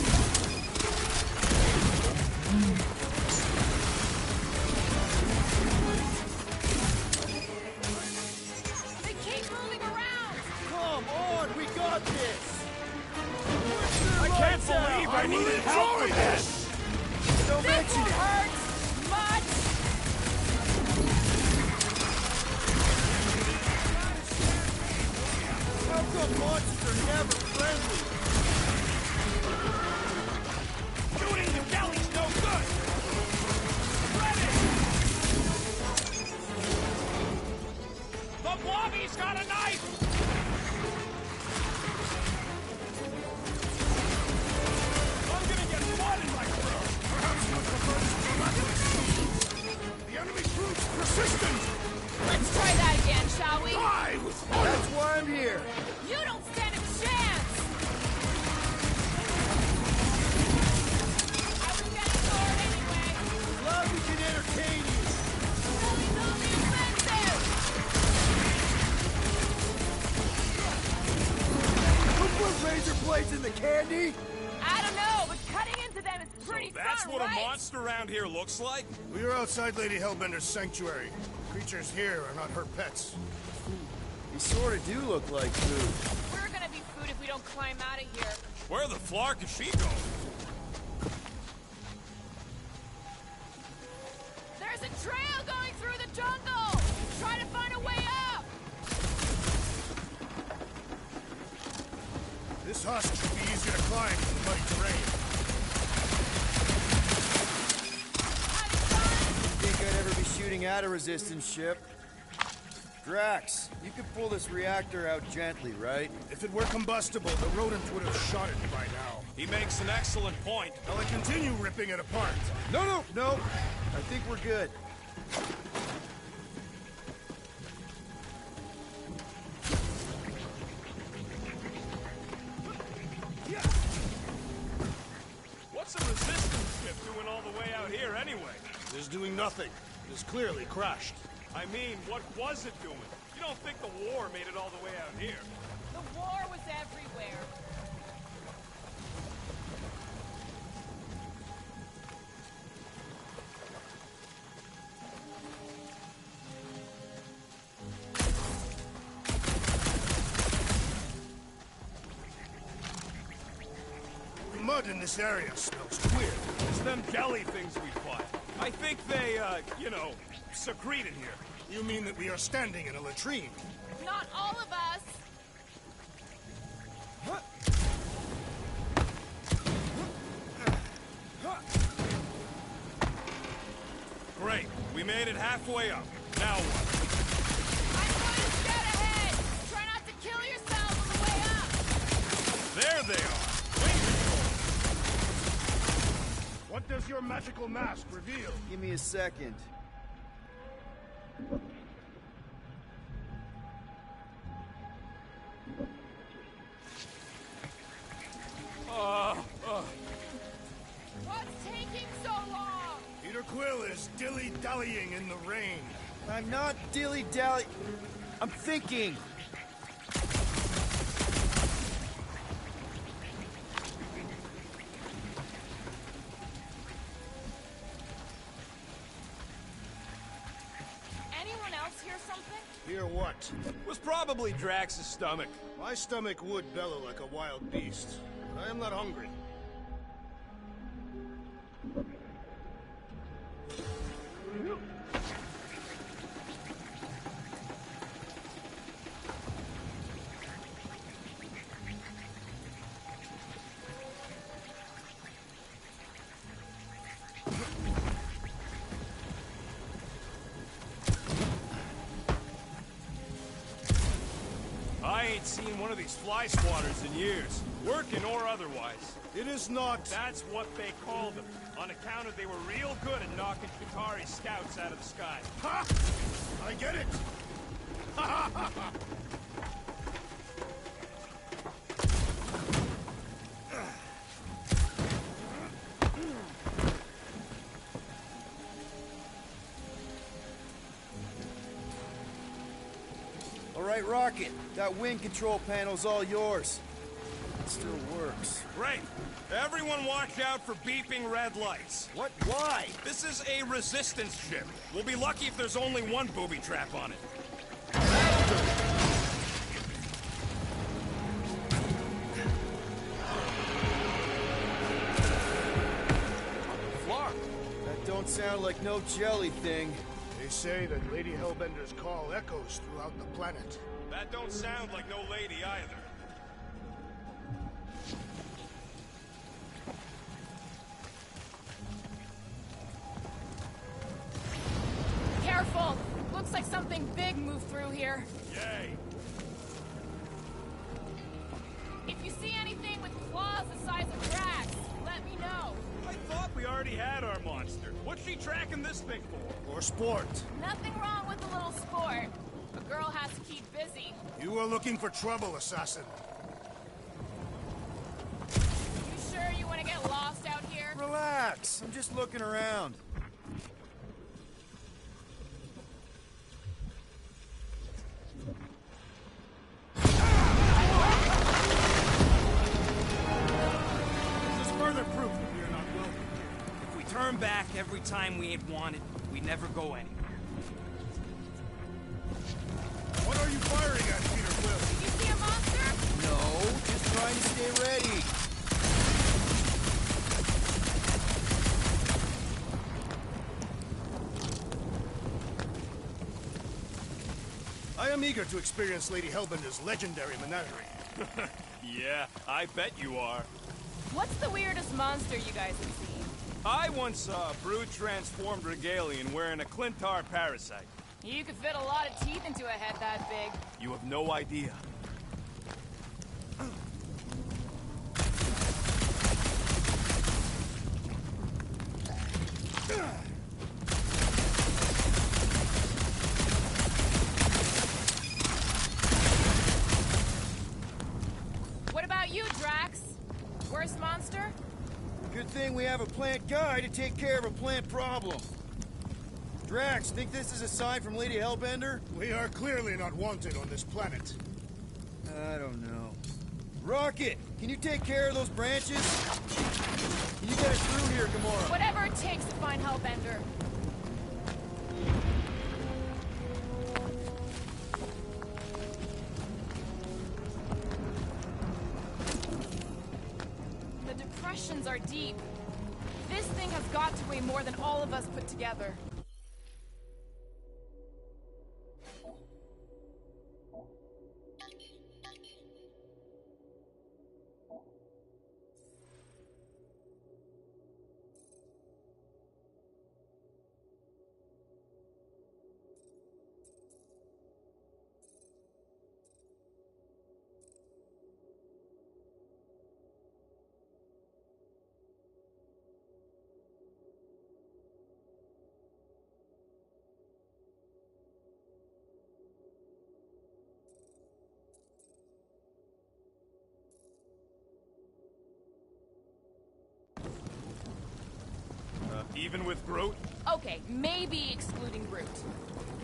They keep moving around. Come on, we got this! I can't believe I needed help with this! Don't This mention will it! hurt much. How come monsters are never friendly? Shooting the jelly's no good! Ready! The blobby's got a knife! I'm gonna get blood in my throat! Perhaps you would prefer this miraculous seeds? The enemy proves persistent! Let's try that again, shall we? Die with That's why I'm here! You don't stand a chance. I was getting bored anyway. Glad we can entertain you! Jelly's only offensive. Who put razor blades in the candy? I don't know, but cutting into them is pretty That's fun, what right? a monster around here looks like? We are outside Lady Hellbender's sanctuary. Creatures here are not her pets. You sort of do look like food. We're gonna be food if we don't climb out of here. Where the flark is she going? There's a trail going through the jungle. Try to find a way up. This husk should be easier to climb than the muddy terrain. Think I'd ever be shooting at a resistance ship? Drax, you could pull this reactor out gently, right? If it were combustible, the rodent would have shot it by now. He makes an excellent point. Shall I continue ripping it apart? No! I think we're good. What's a resistance ship doing all the way out here anyway? It is doing nothing. It is clearly crashed. I mean, what was it doing? You don't think the war made it all the way out here? The war was everywhere. The mud in this area smells queer. It's them jelly things we fought. I think they, you know, secrete in here. You mean that we are standing in a latrine? Not all of us. Great. We made it halfway up. Now what? I'm going to scout ahead. Try not to kill yourself on the way up. There they are. Wing control. What does your magical mask reveal? Give me a second. What's taking so long? Peter Quill is dilly-dallying in the rain. I'm not dilly-dally... I'm thinking. Anyone else hear something? Hear what? Was probably Drax's stomach. My stomach would bellow like a wild beast, but I am not hungry. I ain't seen one of these fly swatters in years, working or otherwise. It is not... That's what they called them, on account of they were real good at knocking Qatari scouts out of the sky. Ha! I get it! Ha ha ha ha! All right, Rocket. That wind control panel's all yours. It still works. Great. Everyone watch out for beeping red lights. What? Why? This is a resistance ship. We'll be lucky if there's only one booby trap on it. Flark. That don't sound like no jelly thing. They say that Lady Hellbender's call echoes throughout the planet. That don't sound like no lady either. Careful! Looks like something big moved through here. Yay! If you see anything with claws the size of Drax, let me know. I thought we already had our monster. What's she tracking this thing for? For sport. Nothing wrong with a little sport. A girl has to keep busy. You are looking for trouble, assassin. You sure you want to get lost out here? Relax. I'm just looking around. This is further proof that we are not welcome here. If we turn back every time we ain't wanted, we never go anywhere. What are you firing at, Peter Quill? Did you see a monster? No, just trying to stay ready. I am eager to experience Lady Hellbender's legendary menagerie. Yeah, I bet you are. What's the weirdest monster you guys have seen? I once saw a brood transformed regalian wearing a Clintar parasite. You could fit a lot of teeth into a head that big. You have no idea. What about you, Drax? Worst monster? Good thing we have a plant guy to take care of a plant problem. Drax, think this is a sign from Lady Hellbender? We are clearly not wanted on this planet. I don't know. Rocket, can you take care of those branches? Can you get us through here, Gamora? Whatever it takes to find Hellbender. The depressions are deep. This thing has got to weigh more than all of us put together. Even with Groot? Okay, maybe excluding Groot.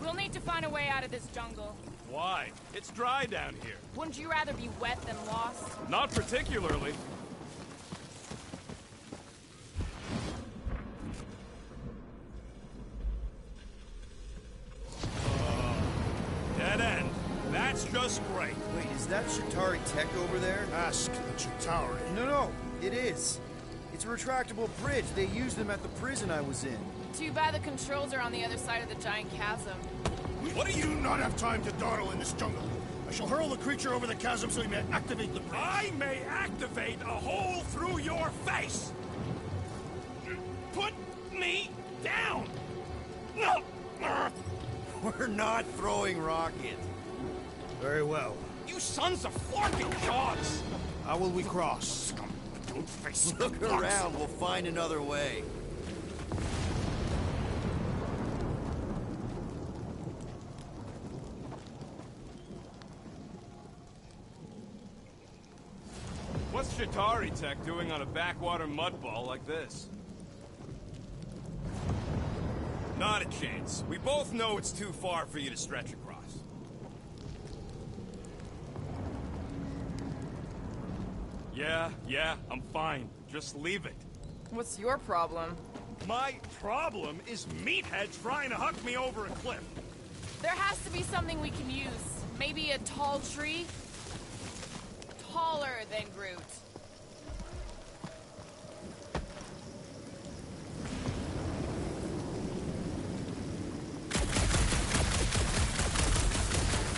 We'll need to find a way out of this jungle. Why? It's dry down here. Wouldn't you rather be wet than lost? Not particularly. Dead end. That's just great. Wait, is that Shatari tech over there? Ask the Chitauri. No, it is. It's a retractable bridge. They used them at the prison I was in. Too bad the controls are on the other side of the giant chasm. What do you not have time to dawdle in this jungle? I shall hurl the creature over the chasm so he may activate the bridge. I may activate a hole through your face! Put me down! No! We're not throwing rocket. Very well. You sons of forking dogs! How will we cross? Don't face Look around, we'll find another way. What's Shatari Tech doing on a backwater mudball like this? Not a chance. We both know it's too far for you to stretch across. Yeah, I'm fine. Just leave it. What's your problem? My problem is meatheads trying to huck me over a cliff. There has to be something we can use. Maybe a tall tree? Taller than Groot.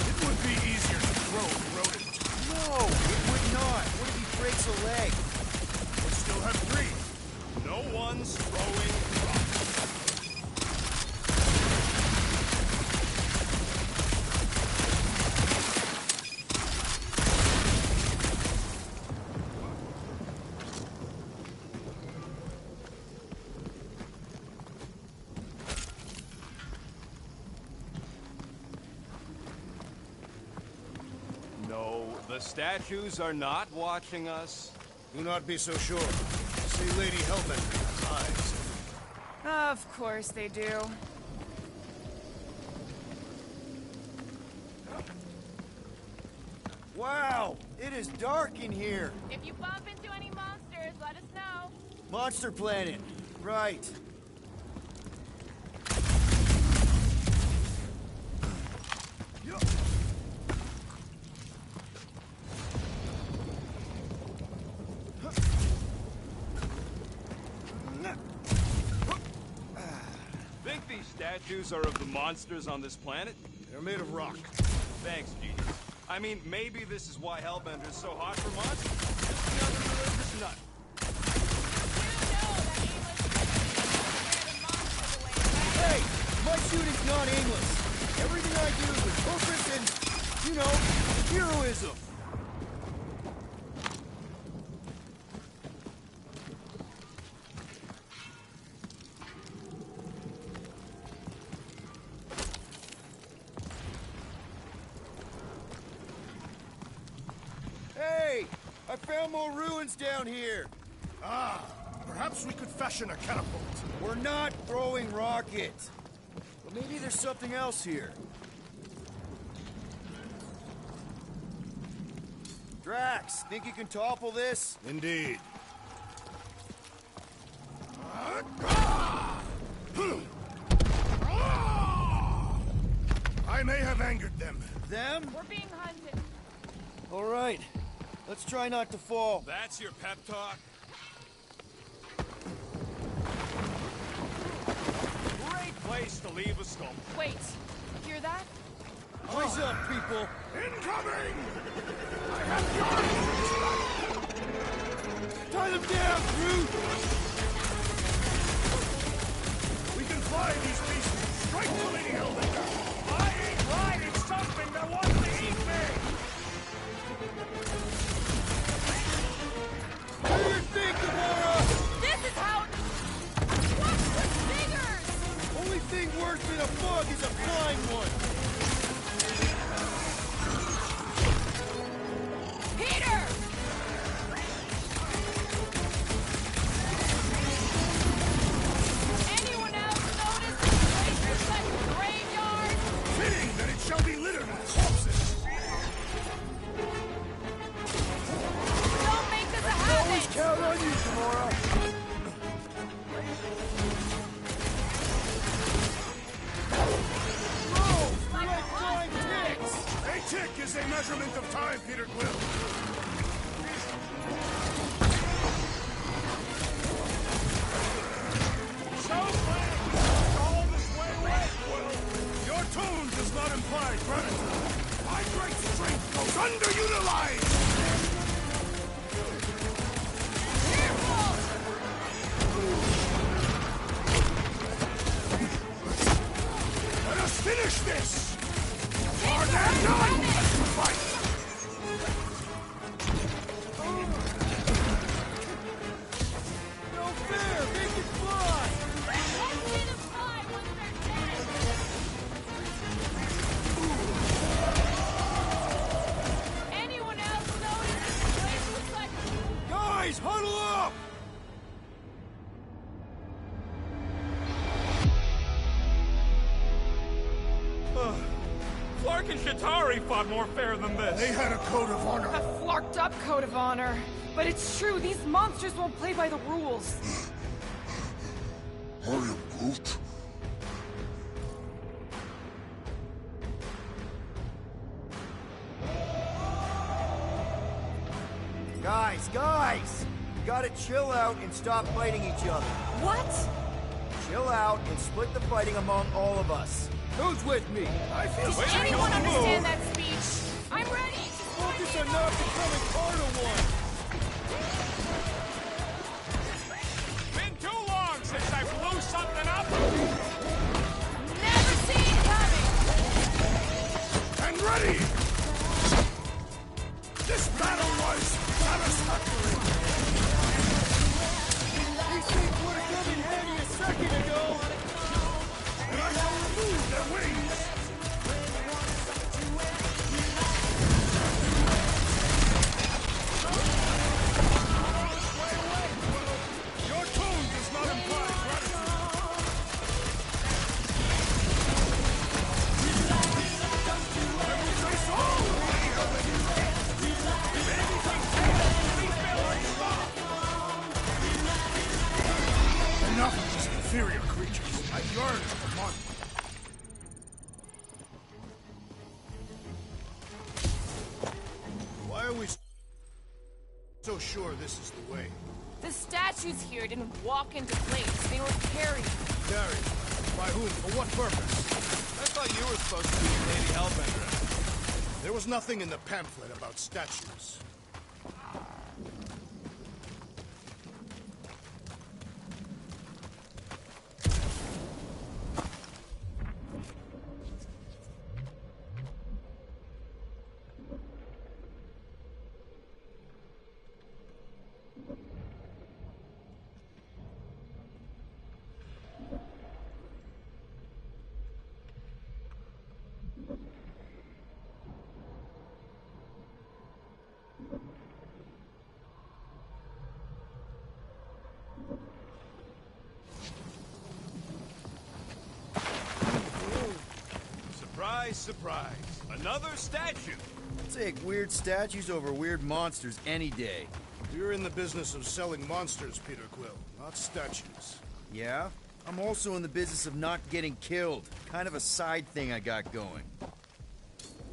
It would be easier to throw rodent. No, it would not. What if he breaks a leg? We still have 3. No one's throwing rocks. No, the statues are not watching us. Do not be so sure. See Lady Hellbender has eyes. Of course they do. Wow, it is dark in here. If you bump into any monsters, let us know. Monster Planet. Right. Think these statues are of the monsters on this planet? They're made of rock. Thanks, genius. I mean, maybe this is why Hellbender's so hot for monsters. Just another religious nut. Hey, my shooting's not aimless. Everything I do is with purpose and, you know, heroism. Hey, I found more ruins down here. Ah, perhaps we could fashion a catapult. We're not throwing rockets. But maybe there's something else here. Drax, think you can topple this? Indeed. I may have angered them. Them? We're being hunted. All right. Let's try not to fall. That's your pep talk? place to leave a stump. Wait, hear that? Eyes up, people! Incoming! I have yours! Tie them down, Groot! We can fly these beasts straight to Lady Hellbender! I ain't riding something that wants to eat me! What do you think, Gamora? This is how... Watch the fingers! Only thing worse than a bug is a flying one! Peter! Anyone else notice this place looks like a graveyard? Fitting that it shall be littered with corpses! Don't make this a habit! Always count on you, Gamora! A tick is a measurement of time, Peter Quill. So glad you walked all this way away, Quill. Your tone does not imply gratitude. My great strength goes underutilized! Let us finish this! Are there none to fight? No fair! Make it fly! Let's see them fly once they're dead! Anyone else notice this place looks like... Guys, huddle up! Clark and Shatari fought more fair than this. They had a code of honor. A flarked up code of honor. But it's true, these monsters won't play by the rules. I am Groot. Guys! You gotta chill out and stop fighting each other. What? Chill out and split the fighting among all of us. Who's with me? I feel Does anyone understand that speech? I'm ready! Focus on not becoming part of one. Been too long since I blew something up. Never seen coming! and ready! This battle was satisfactory! These things would have come in handy a second ago! And I shall remove their wings! Your tone does not imply gratitude. I will say so! Enough of these inferior creatures. I yearn for money. Why are we so sure this is the way? The statues here didn't walk into place. They were carried. Carried? By whom? For what purpose? I thought you were supposed to be Lady Hellbender. There was nothing in the pamphlet about statues. Surprise, surprise. Another statue. Take weird statues over weird monsters any day. You're in the business of selling monsters, Peter Quill, not statues. Yeah? I'm also in the business of not getting killed. Kind of a side thing I got going.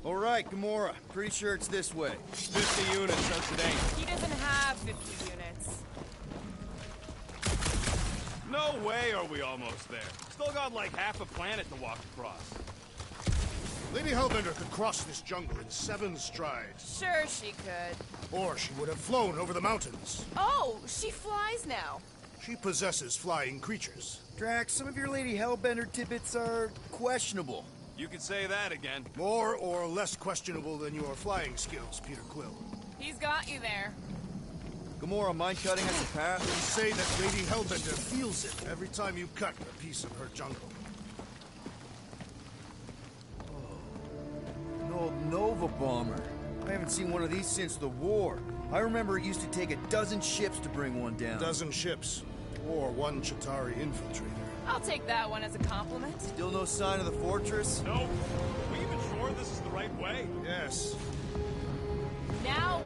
All right, Gamora. Pretty sure it's this way. 50 units says it ain't. He doesn't have 50 units. No No way are we almost there. Still got like half a planet to walk across. Lady Hellbender could cross this jungle in 7 strides. Sure she could. Or she would have flown over the mountains. Oh, she flies now. She possesses flying creatures. Drax, some of your Lady Hellbender tidbits are questionable. You could say that again. More or less questionable than your flying skills, Peter Quill. He's got you there. Gamora, mind cutting us a path? They say that Lady Hellbender feels it every time you cut a piece of her jungle. An old Nova bomber. I haven't seen one of these since the war. I remember it used to take a dozen ships to bring one down. A dozen ships. Or 1 Chitauri infiltrator. I'll take that one as a compliment. Still no sign of the fortress? Nope. Are we even sure this is the right way? Yes. Now